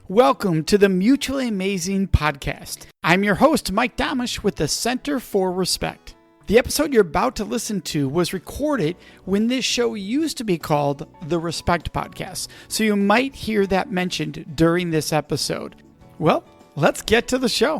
Welcome to the Mutually Amazing Podcast. I'm your host, Mike Domitrz with the Center for Respect. The episode you're about to listen to was recorded when this show used to be called the Respect Podcast, so you might hear that mentioned during this episode. Well, let's get to the show.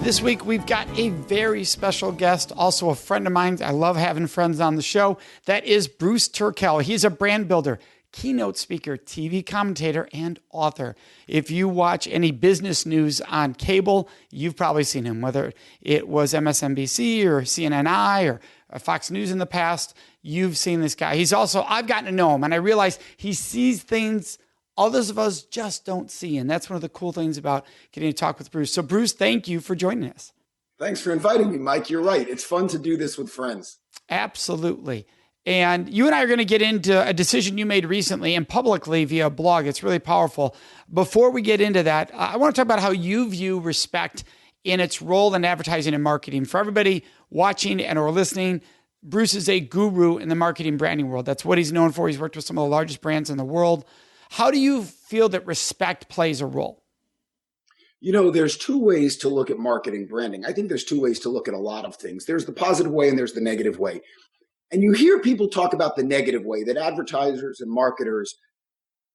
This week, we've got a very special guest, also a friend of mine. I love having friends on the show. That is Bruce Turkel. He's a brand builder, keynote speaker, TV commentator, and author. If you watch any business news on cable, you've probably seen him, whether it was MSNBC or CNNI or Fox News in the past, you've seen this guy. I've gotten to know him, and I realize he sees things others of us just don't see, and that's one of the cool things about getting to talk with Bruce. So Bruce, thank you for joining us. Thanks for inviting me, Mike. You're right. It's fun to do this with friends. Absolutely. And you and I are going to get into a decision you made recently and publicly via a blog. It's really powerful. Before we get into that, I want to talk about how you view respect in its role in advertising and marketing. For everybody watching and or listening, Bruce is a guru in the marketing branding world. That's what he's known for. He's worked with some of the largest brands in the world. How do you feel that respect plays a role? You know, there's two ways to look at marketing branding. I think there's two ways to look at a lot of things. There's the positive way and there's the negative way. And you hear people talk about the negative way, that advertisers and marketers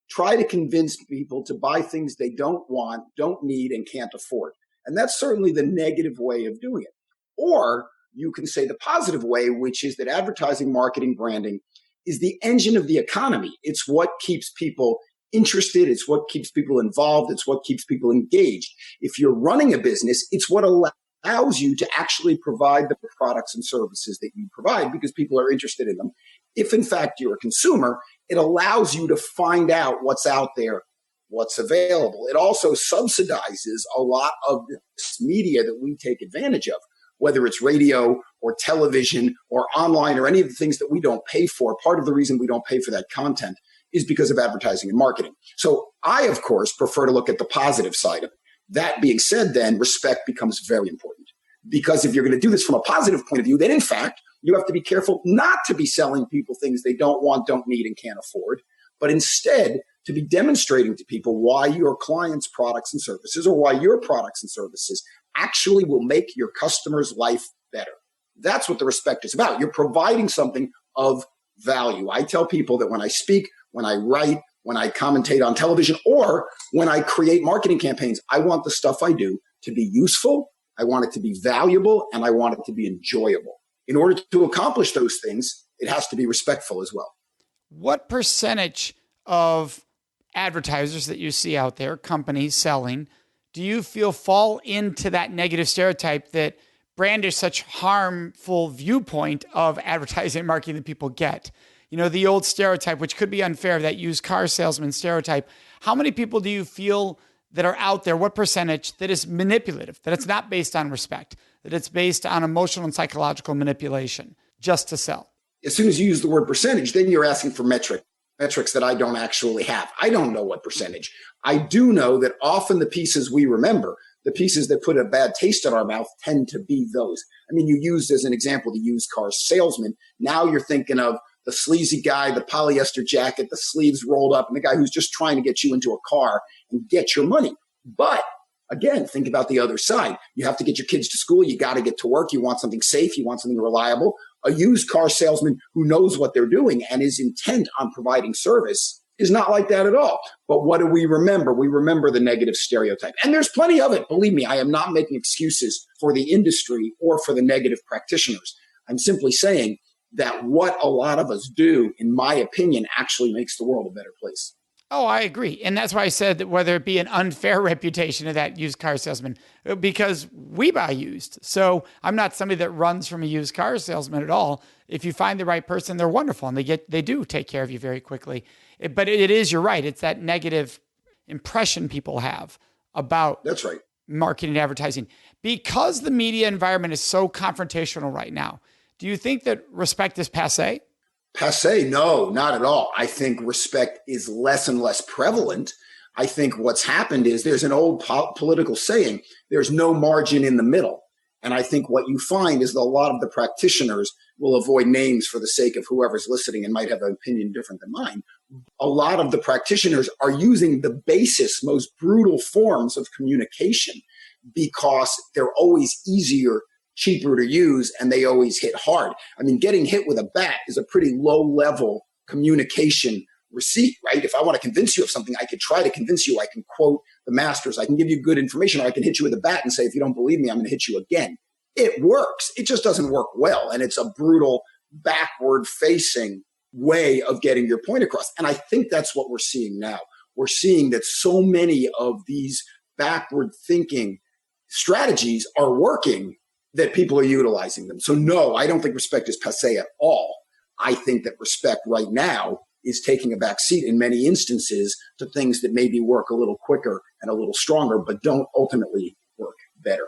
try to convince people to buy things they don't want, don't need, and can't afford. And that's certainly the negative way of doing it. Or you can say the positive way, which is that advertising, marketing, branding is the engine of the economy. It's what keeps people interested. It's what keeps people involved. It's what keeps people engaged. If you're running a business, it's what allows you to actually provide the products and services that you provide because people are interested in them. If in fact you're a consumer, it allows you to find out what's out there, what's available. It also subsidizes a lot of this media that we take advantage of, whether it's radio or television or online or any of the things that we don't pay for. Part of the reason we don't pay for that content is because of advertising and marketing. So I, of course, prefer to look at the positive side of it. That being said, then respect becomes very important because if you're going to do this from a positive point of view, then in fact, you have to be careful not to be selling people things they don't want, don't need, and can't afford, but instead to be demonstrating to people why your clients' products and services or why your products and services actually will make your customer's life better. That's what the respect is about. You're providing something of value. I tell people that when I speak, when I write, when I commentate on television, or when I create marketing campaigns, I want the stuff I do to be useful, I want it to be valuable, and I want it to be enjoyable. In order to accomplish those things, it has to be respectful as well. What percentage of advertisers that you see out there, companies selling, do you feel fall into that negative stereotype that brand is such harmful viewpoint of advertising and marketing that people get? You know, the old stereotype, which could be unfair, that used car salesman stereotype. How many people do you feel that are out there, what percentage, that is manipulative, that it's not based on respect, that it's based on emotional and psychological manipulation just to sell? As soon as you use the word percentage, then you're asking for metrics that I don't actually have. I don't know what percentage. I do know that often the pieces we remember, the pieces that put a bad taste in our mouth tend to be those. I mean, you used as an example the used car salesman. Now you're thinking of the sleazy guy, the polyester jacket, the sleeves rolled up, and the guy who's just trying to get you into a car and get your money. But again, think about the other side. You have to get your kids to school. You got to get to work. You want something safe. You want something reliable. A used car salesman who knows what they're doing and is intent on providing service is not like that at all. But what do we remember? We remember the negative stereotype. And there's plenty of it. Believe me, I am not making excuses for the industry or for the negative practitioners. I'm simply saying that what a lot of us do, in my opinion, actually makes the world a better place. Oh, I agree. And that's why I said that whether it be an unfair reputation of that used car salesman, because we buy used. So I'm not somebody that runs from a used car salesman at all. If you find the right person, they're wonderful and they do take care of you very quickly. But it is, you're right. It's that negative impression people have about That's right. marketing and advertising. Because the media environment is so confrontational right now, do you think that respect is passe? Passe? No, not at all. I think respect is less and less prevalent. I think what's happened is there's an old political saying, there's no margin in the middle. And I think what you find is that a lot of the practitioners will avoid names for the sake of whoever's listening and might have an opinion different than mine. A lot of the practitioners are using the basest, most brutal forms of communication because they're always easier, cheaper to use, and they always hit hard. I mean, getting hit with a bat is a pretty low-level communication receipt, right? If I want to convince you of something, I could try to convince you. I can quote the masters. I can give you good information, or I can hit you with a bat and say, if you don't believe me, I'm going to hit you again. It works. It just doesn't work well. And it's a brutal, backward-facing way of getting your point across. And I think that's what we're seeing now. We're seeing that so many of these backward-thinking strategies are working that people are utilizing them. So no, I don't think respect is passe at all. I think that respect right now is taking a back seat in many instances to things that maybe work a little quicker and a little stronger, but don't ultimately work better.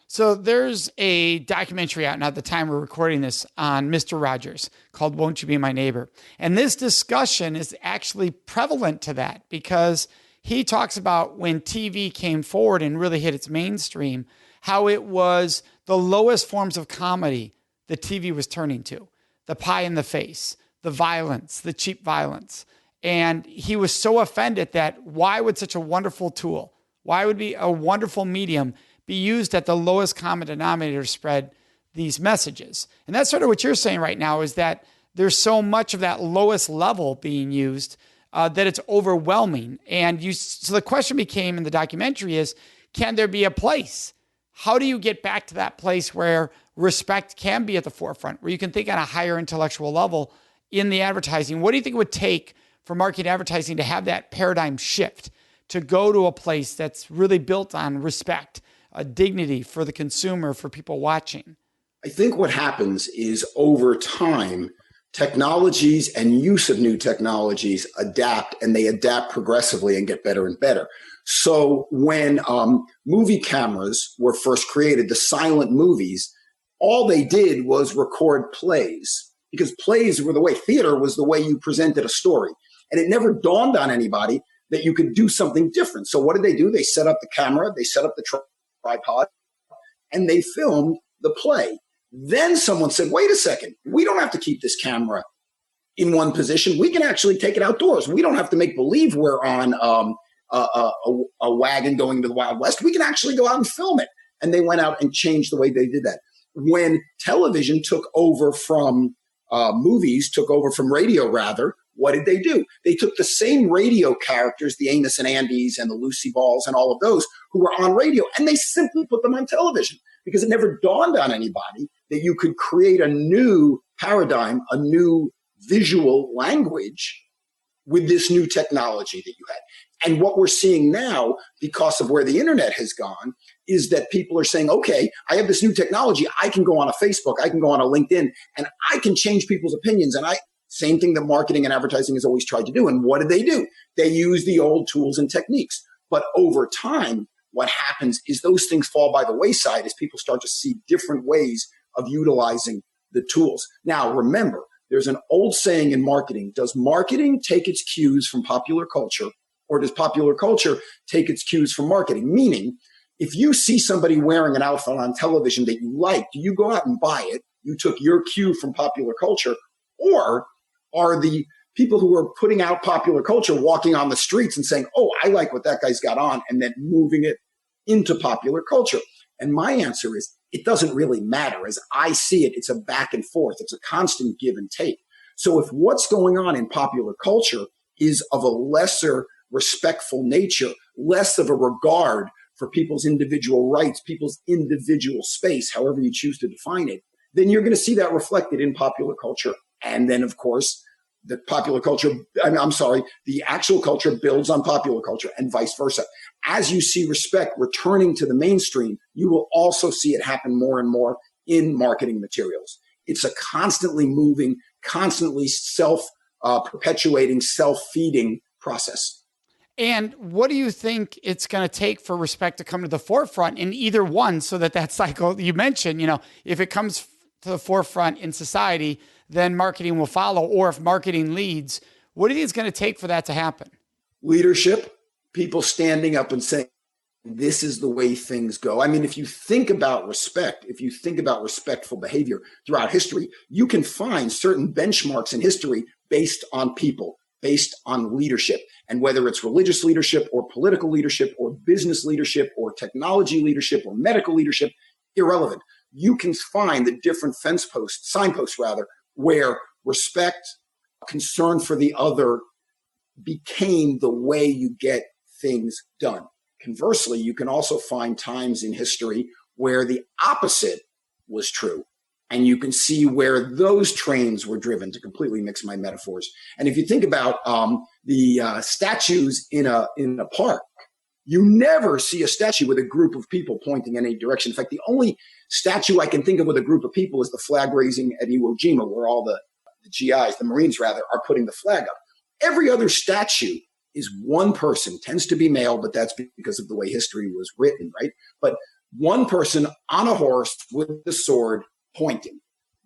So there's a documentary out now at the time we're recording this on Mr. Rogers called Won't You Be My Neighbor? And this discussion is actually prevalent to that because he talks about when TV came forward and really hit its mainstream, how it was the lowest forms of comedy the TV was turning to. The pie in the face, the violence, the cheap violence. And he was so offended that why would such a wonderful tool, why would be a wonderful medium be used at the lowest common denominator to spread these messages? And that's sort of what you're saying right now is that there's so much of that lowest level being used that it's overwhelming. And so the question became in the documentary is, can there be a place? How do you get back to that place where respect can be at the forefront, where you can think on a higher intellectual level in the advertising? What do you think it would take for marketing advertising to have that paradigm shift, to go to a place that's really built on respect, a dignity for the consumer, for people watching? I think what happens is over time, technologies and use of new technologies adapt, and they adapt progressively and get better and better. So when movie cameras were first created, the silent movies, all they did was record plays, because plays were the way, theater was the way you presented a story. And it never dawned on anybody that you could do something different. So what did they do? They set up the camera, they set up the tripod, and they filmed the play. Then someone said, wait a second, we don't have to keep this camera in one position. We can actually take it outdoors. We don't have to make believe we're on a wagon going to the Wild West. We can actually go out and film it. And they went out and changed the way they did that. When television took over from movies, took over from radio rather, what did they do? They took the same radio characters, the Amos and Andys and the Lucy Balls and all of those who were on radio, and they simply put them on television because it never dawned on anybody that you could create a new paradigm, a new visual language with this new technology that you had. And what we're seeing now, because of where the internet has gone, is that people are saying, okay, I have this new technology. I can go on a Facebook, I can go on a LinkedIn, and I can change people's opinions. And same thing that marketing and advertising has always tried to do. And what do? They use the old tools and techniques. But over time, what happens is those things fall by the wayside as people start to see different ways of utilizing the tools. Now, remember, there's an old saying in marketing: does marketing take its cues from popular culture, or does popular culture take its cues from marketing? Meaning, if you see somebody wearing an outfit on television that you like, do you go out and buy it? You took your cue from popular culture. Or are the people who are putting out popular culture walking on the streets and saying, oh, I like what that guy's got on, and then moving it into popular culture? And my answer is, it doesn't really matter. As I see it, it's a back and forth. It's a constant give and take. So if what's going on in popular culture is of a lesser respectful nature, less of a regard for people's individual rights, people's individual space, however you choose to define it, then you're going to see that reflected in popular culture. And then, of course, the actual culture builds on popular culture and vice versa. As you see respect returning to the mainstream, you will also see it happen more and more in marketing materials. It's a constantly moving, constantly self-perpetuating, self-feeding process. And what do you think it's going to take for respect to come to the forefront in either one, so that cycle you mentioned, if it comes to the forefront in society, then marketing will follow? Or if marketing leads, what do you think it's going to take for that to happen? Leadership, people standing up and saying, this is the way things go. I mean, if you think about respect, if you think about respectful behavior throughout history, you can find certain benchmarks in history based on people, based on leadership. And whether it's religious leadership or political leadership or business leadership or technology leadership or medical leadership, irrelevant. You can find the different signposts rather, where respect, concern for the other became the way you get things done. Conversely, you can also find times in history where the opposite was true. And you can see where those trains were driven, to completely mix my metaphors. And if you think about the statues in a park, you never see a statue with a group of people pointing in any direction. In fact, the only statue I can think of with a group of people is the flag raising at Iwo Jima, where all the GIs, the Marines rather, are putting the flag up. Every other statue is one person, tends to be male, but that's because of the way history was written, right? But one person on a horse with the sword pointing,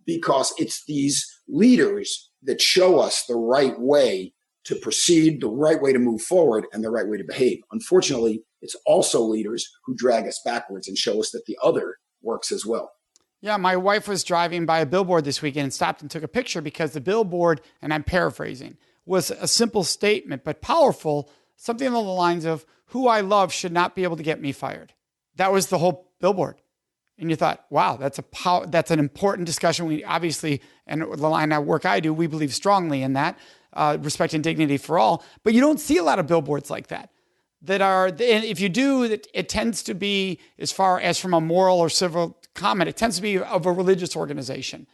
because it's these leaders that show us the right way to proceed, the right way to move forward, and the right way to behave. Unfortunately, it's also leaders who drag us backwards and show us that the other works as well. Yeah, my wife was driving by a billboard this weekend and stopped and took a picture because the billboard, and I'm paraphrasing, was a simple statement, but powerful, something along the lines of, who I love should not be able to get me fired. That was the whole billboard. And you thought, wow, that's an important discussion. We obviously, and the line of work I do, we believe strongly in that, respect and dignity for all. But you don't see a lot of billboards like that. And if you do, it tends to be, as far as from a moral or civil comment, it tends to be of a religious organization.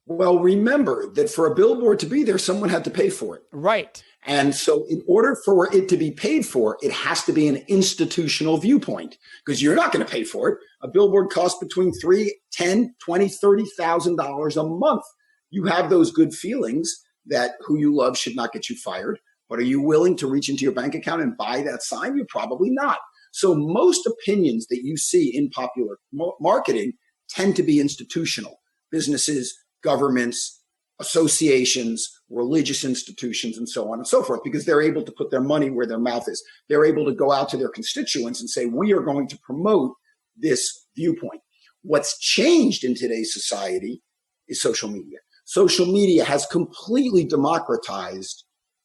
Well, remember that for a billboard to be there, someone had to pay for it. Right. And so in order for it to be paid for, it has to be an institutional viewpoint, because you're not going to pay for it. A billboard costs between $3,000, $10,000, $20,000, $30,000 a month. You have those good feelings that who you love should not get you fired. But are you willing to reach into your bank account and buy that sign? You're probably not. So most opinions that you see in popular marketing tend to be institutional. Businesses, governments, associations, religious institutions, and so on and so forth, because they're able to put their money where their mouth is. They're able to go out to their constituents and say, we are going to promote this viewpoint. What's changed in today's society is social media. Social media has completely democratized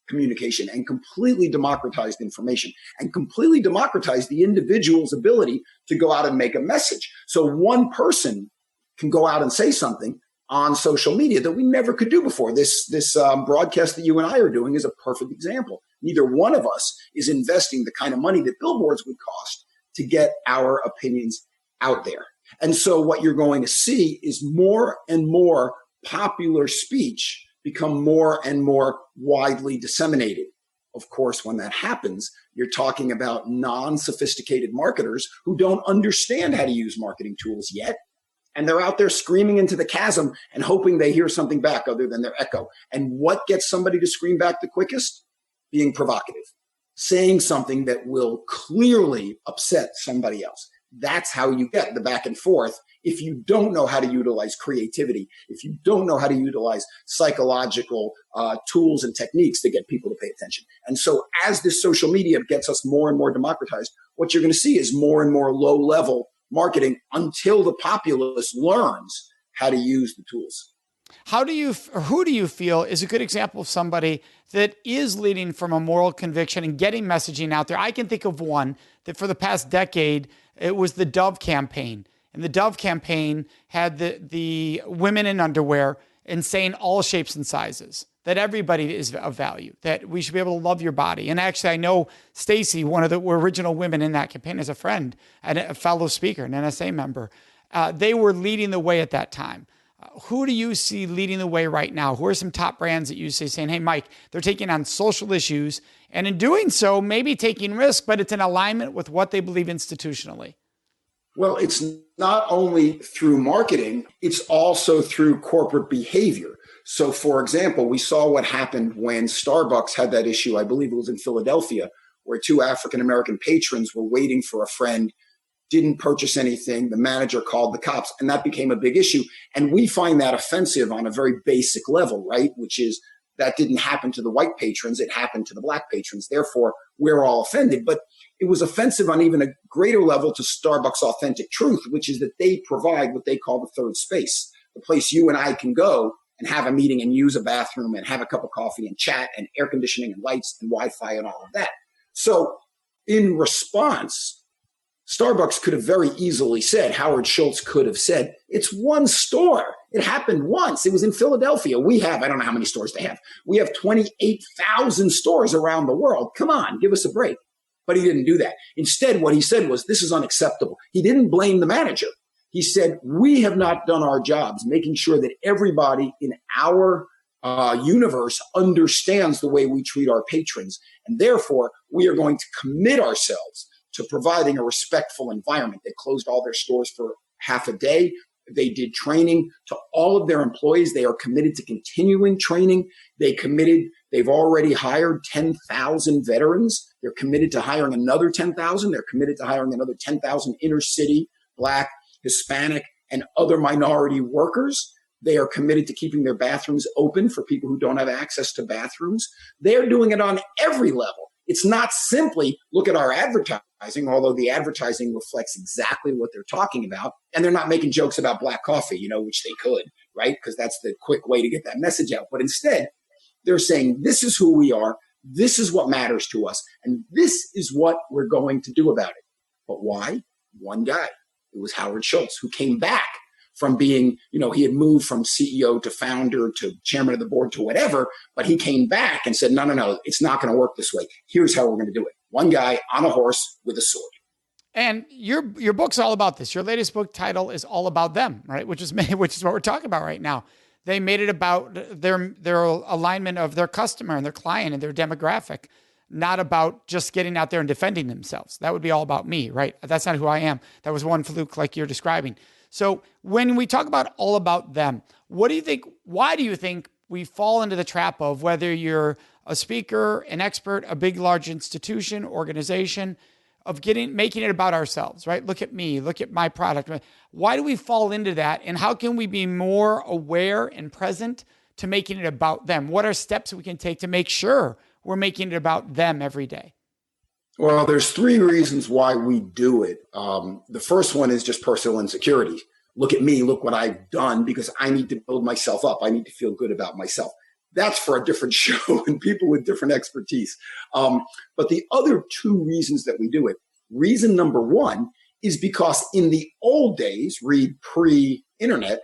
communication and completely democratized information and completely democratized the individual's ability to go out and make a message. So one person can go out and say something on social media that we never could do before. This broadcast that you and I are doing is a perfect example. Neither one of us is investing the kind of money that billboards would cost to get our opinions out there. And so what you're going to see is more and more popular speech become more and more widely disseminated. Of course, when that happens, you're talking about non-sophisticated marketers who don't understand how to use marketing tools yet. And they're out there screaming into the chasm and hoping they hear something back other than their echo. And what gets somebody to scream back the quickest? Being provocative, saying something that will clearly upset somebody else. That's how you get the back and forth. If you don't know how to utilize creativity, if you don't know how to utilize psychological tools and techniques to get people to pay attention. And so as this social media gets us more and more democratized, what you're going to see is more and more low-level marketing until the populace learns how to use the tools. Who do you feel is a good example of somebody that is leading from a moral conviction and getting messaging out there? I can think of one that for the past decade, it was the Dove campaign. And the Dove campaign had the women in underwear and saying all shapes and sizes, that everybody is of value, that we should be able to love your body. And actually, I know Stacy, one of the original women in that campaign, as a friend and a fellow speaker, an NSA member. They were leading the way at that time. Who do you see leading the way right now? Who are some top brands that you see saying, hey, Mike, they're taking on social issues, and in doing so, maybe taking risk, but it's in alignment with what they believe institutionally? Well, it's not only through marketing, it's also through corporate behavior. So, for example, we saw what happened when Starbucks had that issue, I believe it was in Philadelphia, where two African-American patrons were waiting for a friend, didn't purchase anything. The manager called the cops, and that became a big issue. And we find that offensive on a very basic level, right? Which is that didn't happen to the white patrons. It happened to the black patrons. Therefore, we're all offended. But It was offensive on even a greater level to Starbucks Authentic Truth, which is that they provide what they call the third space, the place you and I can go and have a meeting and use a bathroom and have a cup of coffee and chat and air conditioning and lights and Wi-Fi and all of that. So in response, Starbucks could have very easily said, Howard Schultz could have said, it's one store. It happened once. It was in Philadelphia. I don't know how many stores they have. We have 28,000 stores around the world. Come on, give us a break. But he didn't do that. Instead, what he said was, this is unacceptable. He didn't blame the manager. He said, we have not done our jobs, making sure that everybody in our universe understands the way we treat our patrons. And therefore, we are going to commit ourselves to providing a respectful environment. They closed all their stores for half a day. They did training to all of their employees. They are committed to continuing training. They've already hired 10,000 veterans. They're committed to hiring another 10,000. They're committed to hiring another 10,000 inner city, Black, Hispanic, and other minority workers. They are committed to keeping their bathrooms open for people who don't have access to bathrooms. They're doing it on every level. It's not simply look at our advertising, although the advertising reflects exactly what they're talking about. And they're not making jokes about black coffee, which they could, right? Because that's the quick way to get that message out. But instead, they're saying, this is who we are. This is what matters to us. And this is what we're going to do about it. But why? One guy. It was Howard Schultz, who came back from being, he had moved from CEO to founder to chairman of the board to whatever, but he came back and said, no, it's not going to work this way. Here's how we're going to do it. One guy on a horse with a sword. And your book's all about this. Your latest book title is all about them, right? Which is what we're talking about right now. They made it about their alignment of their customer and their client and their demographic, not about just getting out there and defending themselves. That would be all about me, right? That's not who I am. That was one fluke like you're describing. So when we talk about all about them, what do you think? Why do you think we fall into the trap of, whether you're a speaker, an expert, a big, large institution, organization, of making it about ourselves, right? Look at me, look at my product. Why do we fall into that? And how can we be more aware and present to making it about them? What are steps we can take to make sure we're making it about them every day? Well, there's three reasons why we do it. The first one is just personal insecurity. Look at me, look what I've done, because I need to build myself up. I need to feel good about myself. That's for a different show and people with different expertise. But the other two reasons that we do it, reason number one is because in the old days, read pre-internet,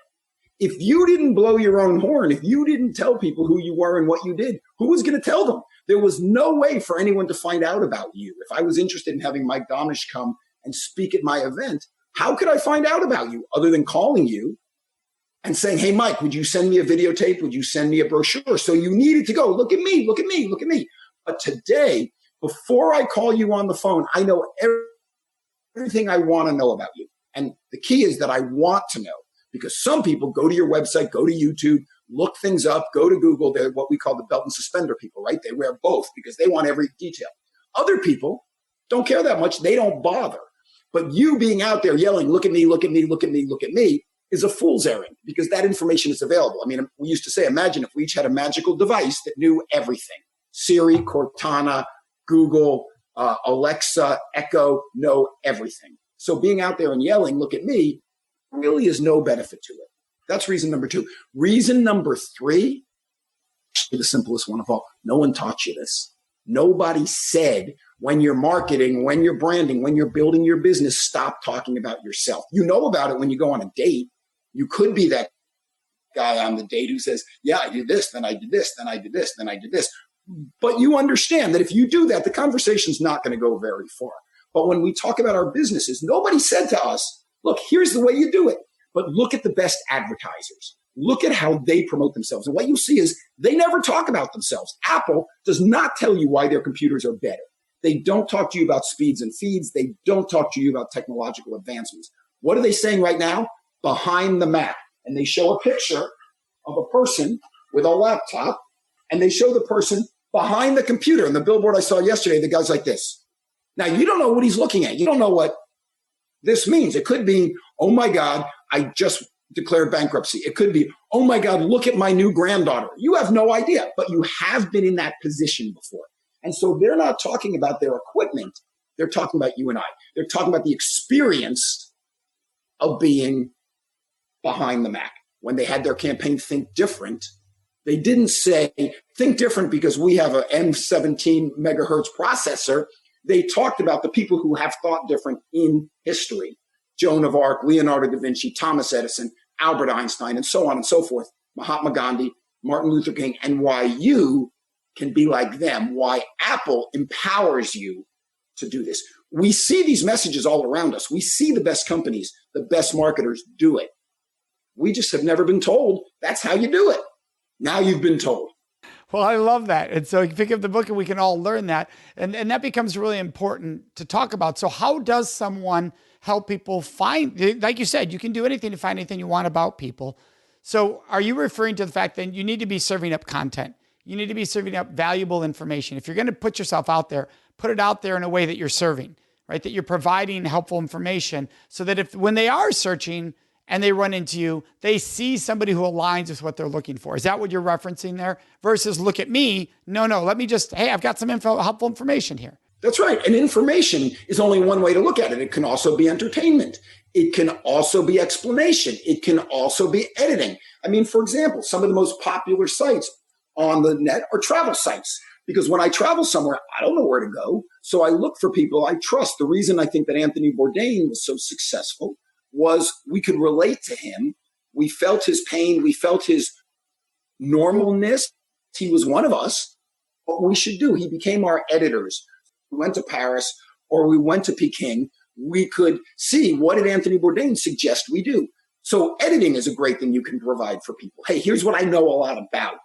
if you didn't blow your own horn, if you didn't tell people who you were and what you did, who was going to tell them? There was no way for anyone to find out about you. If I was interested in having Mike Domitrz come and speak at my event, how could I find out about you other than calling you and saying, hey, Mike, would you send me a videotape? Would you send me a brochure? So you needed to go, look at me, look at me, look at me. But today, before I call you on the phone, I know everything I want to know about you. And the key is that I want to know, because some people go to your website, go to YouTube, look things up, go to Google. They're what we call the belt and suspender people, right? They wear both because they want every detail. Other people don't care that much. They don't bother. But you being out there yelling, look at me, look at me, look at me, look at me, is a fool's errand, because that information is available. I mean, we used to say, imagine if we each had a magical device that knew everything. Siri, Cortana, Google, Alexa, Echo know everything. So being out there and yelling, look at me, really is no benefit to it. That's reason number two. Reason number three, the simplest one of all, no one taught you this. Nobody said, when you're marketing, when you're branding, when you're building your business, stop talking about yourself. You know about it when you go on a date. You could be that guy on the date who says, yeah, I did this, then I did this, then I did this, then I did this. But you understand that if you do that, the conversation's not going to go very far. But when we talk about our businesses, nobody said to us, look, here's the way you do it. But look at the best advertisers. Look at how they promote themselves. And what you see is they never talk about themselves. Apple does not tell you why their computers are better. They don't talk to you about speeds and feeds. They don't talk to you about technological advancements. What are they saying right now? Behind the Mac. And they show a picture of a person with a laptop, and they show the person behind the computer. And the billboard I saw yesterday, the guy's like this. Now, you don't know what he's looking at. You don't know what this means. It could be, oh my God, I just declared bankruptcy. It could be, oh my God, look at my new granddaughter. You have no idea, but you have been in that position before. And so they're not talking about their equipment. They're talking about you and I. They're talking about the experience of being behind the Mac. When they had their campaign Think Different, they didn't say think different because we have a M17 megahertz processor. They talked about the people who have thought different in history. Joan of Arc, Leonardo da Vinci, Thomas Edison, Albert Einstein, and so on and so forth, Mahatma Gandhi, Martin Luther King, and why you can be like them, why Apple empowers you to do this. We see these messages all around us. We see the best companies, the best marketers do it. We just have never been told that's how you do it. Now you've been told. Well, I love that. And so you pick up the book and we can all learn that. And that becomes really important to talk about. So how does someone help people find, like you said, you can do anything to find anything you want about people. So are you referring to the fact that you need to be serving up content? You need to be serving up valuable information. If you're going to put yourself out there, put it out there in a way that you're serving, right? That you're providing helpful information so that when they are searching and they run into you, they see somebody who aligns with what they're looking for. Is that what you're referencing there? Versus look at me. No, let me just, hey, I've got some helpful information here. That's right. And information is only one way to look at it. It can also be entertainment. It can also be explanation. It can also be editing. I mean, for example, some of the most popular sites on the net are travel sites. Because when I travel somewhere, I don't know where to go. So I look for people I trust. The reason I think that Anthony Bourdain was so successful was we could relate to him. We felt his pain. We felt his normalness. He was one of us. What we should do, he became our editors. We went to Paris or we went to Peking. We could see what did Anthony Bourdain suggest we do. So editing is a great thing you can provide for people. Hey, here's what I know a lot about.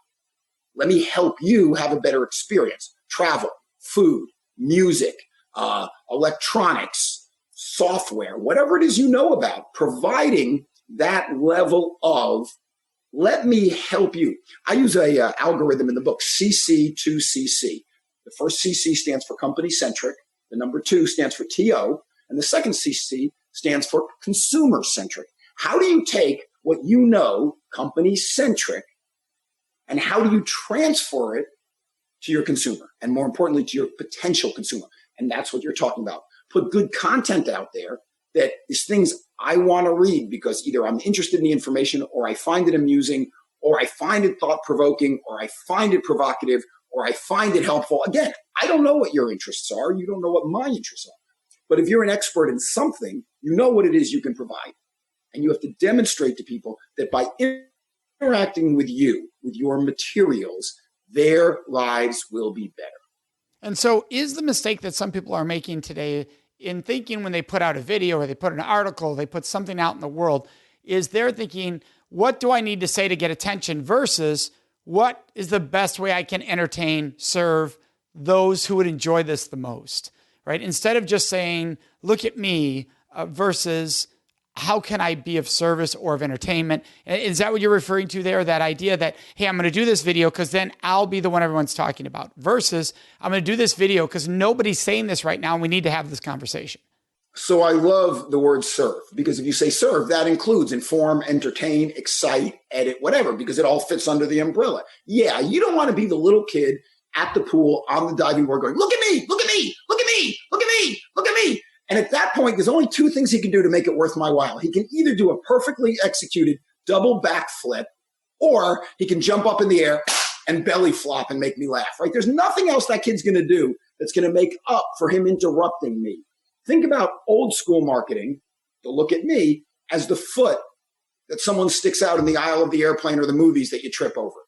Let me help you have a better experience. Travel, food, music, electronics, software, whatever it is you know about, providing that level of, let me help you. I use a algorithm in the book, CC2CC. The first CC stands for company-centric. The number 2 stands for TO. And the second CC stands for consumer-centric. How do you take what you know, company-centric, and how do you transfer it to your consumer? And more importantly, to your potential consumer. And that's what you're talking about. Put good content out there that is things I want to read because either I'm interested in the information or I find it amusing or I find it thought-provoking or I find it provocative or I find it helpful. Again, I don't know what your interests are. You don't know what my interests are. But if you're an expert in something, you know what it is you can provide. And you have to demonstrate to people that by interacting with you, with your materials, their lives will be better. And so is the mistake that some people are making today in thinking when they put out a video or they put an article, they put something out in the world, is they're thinking, what do I need to say to get attention versus what is the best way I can entertain, serve those who would enjoy this the most, right? Instead of just saying, look at me versus how can I be of service or of entertainment? Is that what you're referring to there? That idea that, hey, I'm going to do this video because then I'll be the one everyone's talking about versus I'm going to do this video because nobody's saying this right now and we need to have this conversation. So I love the word serve because if you say serve, that includes inform, entertain, excite, edit, whatever, because it all fits under the umbrella. Yeah, you don't want to be the little kid at the pool on the diving board going, look at me, look at me, look at me, look at me, look at me. And at that point, there's only 2 things he can do to make it worth my while. He can either do a perfectly executed double backflip, or he can jump up in the air and belly flop and make me laugh, right? There's nothing else that kid's going to do that's going to make up for him interrupting me. Think about old school marketing, to look at me, as the foot that someone sticks out in the aisle of the airplane or the movies that you trip over.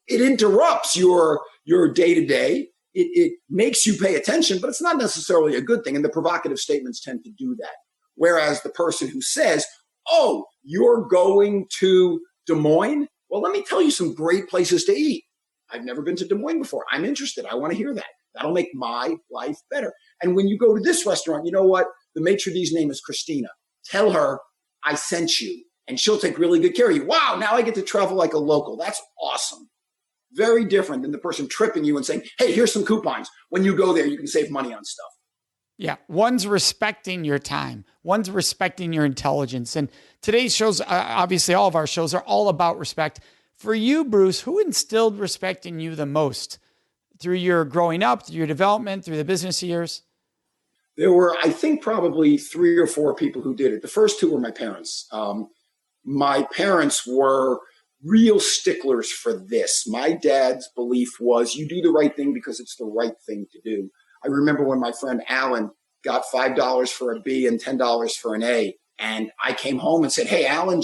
It interrupts your day-to-day. It makes you pay attention, but it's not necessarily a good thing. And the provocative statements tend to do that. Whereas the person who says, oh, you're going to Des Moines? Well, let me tell you some great places to eat. I've never been to Des Moines before. I'm interested. I want to hear that. That'll make my life better. And when you go to this restaurant, you know what? The maitre d's name is Christina. Tell her I sent you, and she'll take really good care of you. Wow, now I get to travel like a local. That's awesome. Very different than the person tripping you and saying, hey, here's some coupons. When you go there, you can save money on stuff. Yeah, one's respecting your time. One's respecting your intelligence. And today's shows, obviously all of our shows are all about respect. For you, Bruce, who instilled respect in you the most through your growing up, through your development, through the business years? There were, I think, probably 3 or 4 people who did it. The first 2 were my parents. My parents were real sticklers for this. My dad's belief was you do the right thing because it's the right thing to do. I remember when my friend Alan got $5 for a B and $10 for an A. And I came home and said, hey, Alan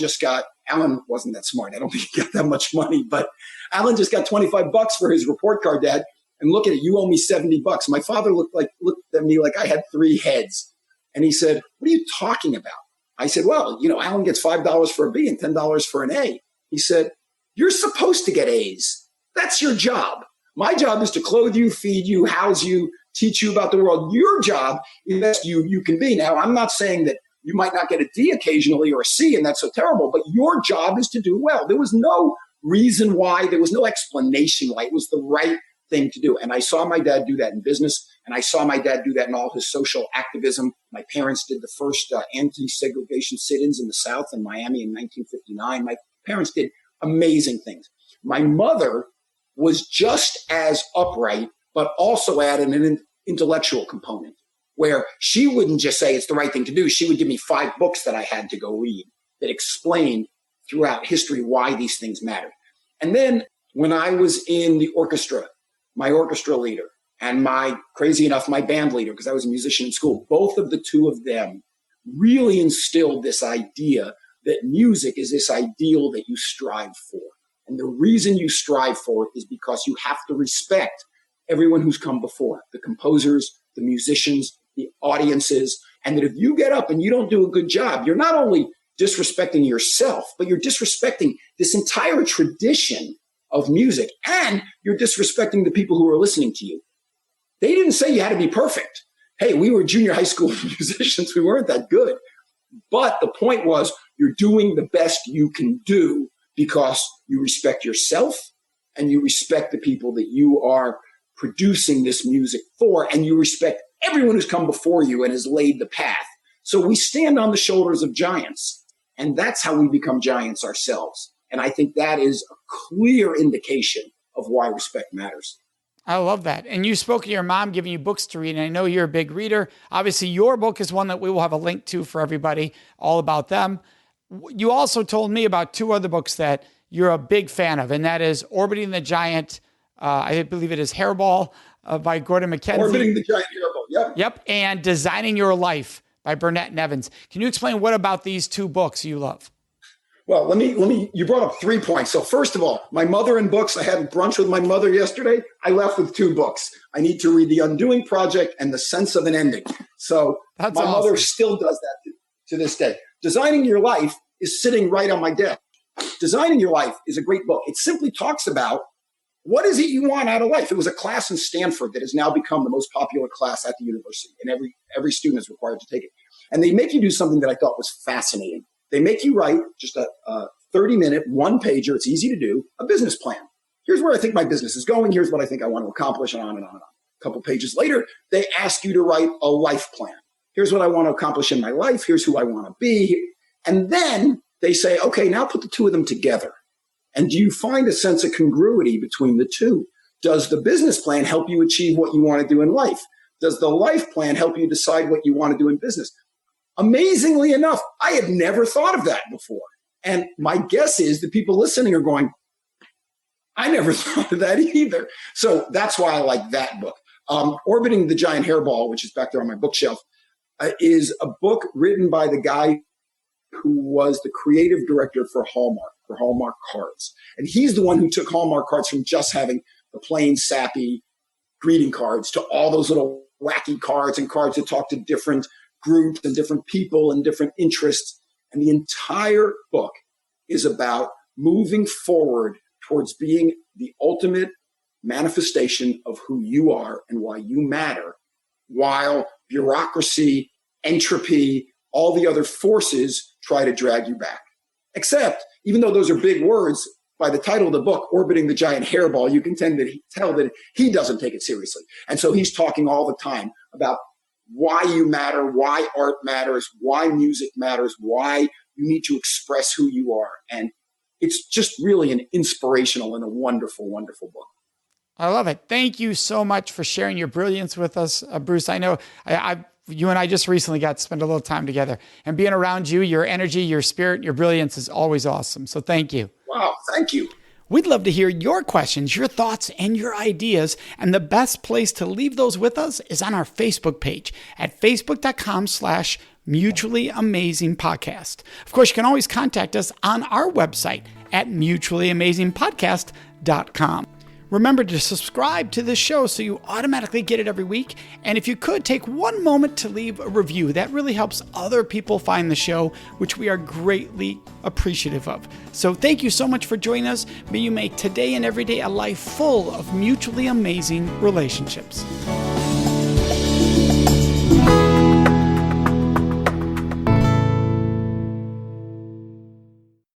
wasn't that smart. I don't think he got that much money, but Alan just got $25 for his report card, Dad. And look at it, you owe me $70. My father looked at me like I had 3 heads. And he said, what are you talking about? I said, well, Alan gets $5 for a B and $10 for an A. He said, you're supposed to get A's. That's your job. My job is to clothe you, feed you, house you, teach you about the world. Your job is best you can be. Now, I'm not saying that you might not get a D occasionally or a C, and that's so terrible, but your job is to do well. There was no reason why, there was no explanation why. It was the right thing to do. And I saw my dad do that in business, and I saw my dad do that in all his social activism. My parents did the first anti-segregation sit-ins in the South in Miami in 1959. My parents did amazing things. My mother was just as upright, but also added an intellectual component where she wouldn't just say it's the right thing to do. She would give me 5 books that I had to go read that explained throughout history why these things mattered. And then when I was in the orchestra, my orchestra leader and crazy enough, my band leader, because I was a musician in school, both of the 2 of them really instilled this idea that music is this ideal that you strive for. And the reason you strive for it is because you have to respect everyone who's come before, the composers, the musicians, the audiences, and that if you get up and you don't do a good job, you're not only disrespecting yourself, but you're disrespecting this entire tradition of music, and you're disrespecting the people who are listening to you. They didn't say you had to be perfect. Hey, we were junior high school musicians. We weren't that good. But the point was, you're doing the best you can do because you respect yourself and you respect the people that you are producing this music for, and you respect everyone who's come before you and has laid the path. So we stand on the shoulders of giants, and that's how we become giants ourselves. And I think that is a clear indication of why respect matters. I love that. And you spoke of your mom giving you books to read, and I know you're a big reader. Obviously, your book is one that we will have a link to for everybody, all about them. You also told me about 2 other books that you're a big fan of, and that is Orbiting the Giant, I believe it is Hairball by Gordon MacKenzie. Orbiting the Giant Hairball, yep. Yep, and Designing Your Life by Burnett and Evans. Can you explain what about these 2 books you love? Well, let me, you brought up 3 points. So first of all, my mother and books. I had brunch with my mother yesterday. I left with 2 books. I need to read The Undoing Project and The Sense of an Ending. So That's my awesome. mother still does that to this day. Designing Your Life is sitting right on my desk. Designing Your Life is a great book. It simply talks about what is it you want out of life. It was a class in Stanford that has now become the most popular class at the university, and every student is required to take it. And they make you do something that I thought was fascinating. They make you write just a 30-minute, 1-pager, it's easy to do, a business plan. Here's where I think my business is going. Here's what I think I want to accomplish, and on and on and on. A couple pages later, they ask you to write a life plan. Here's what I want to accomplish in my life. Here's who I want to be. And then they say, okay, now put the 2 of them together. And do you find a sense of congruity between the 2? Does the business plan help you achieve what you want to do in life? Does the life plan help you decide what you want to do in business? Amazingly enough, I had never thought of that before. And my guess is the people listening are going, I never thought of that either. So that's why I like that book. Orbiting the Giant Hairball, which is back there on my bookshelf, is a book written by the guy who was the creative director for Hallmark cards. And he's the one who took Hallmark cards from just having the plain, sappy greeting cards to all those little wacky cards and cards that talk to different groups and different people and different interests. And the entire book is about moving forward towards being the ultimate manifestation of who you are and why you matter, while bureaucracy, entropy, all the other forces try to drag you back. Except, even though those are big words, by the title of the book, Orbiting the Giant Hairball, you can tell that he doesn't take it seriously. And so he's talking all the time about why you matter, why art matters, why music matters, why you need to express who you are. And it's just really an inspirational and a wonderful, wonderful book. I love it. Thank you so much for sharing your brilliance with us, Bruce. I know I've You and I just recently got to spend a little time together, and being around you, your energy, your spirit, your brilliance is always awesome. So thank you. Wow, thank you. We'd love to hear your questions, your thoughts, and your ideas. And the best place to leave those with us is on our Facebook page at facebook.com/Mutually Amazing Podcast. Of course, you can always contact us on our website at mutuallyamazingpodcast.com. Remember to subscribe to this show so you automatically get it every week. And if you could, take one moment to leave a review. That really helps other people find the show, which we are greatly appreciative of. So thank you so much for joining us. May you make today and every day a life full of mutually amazing relationships.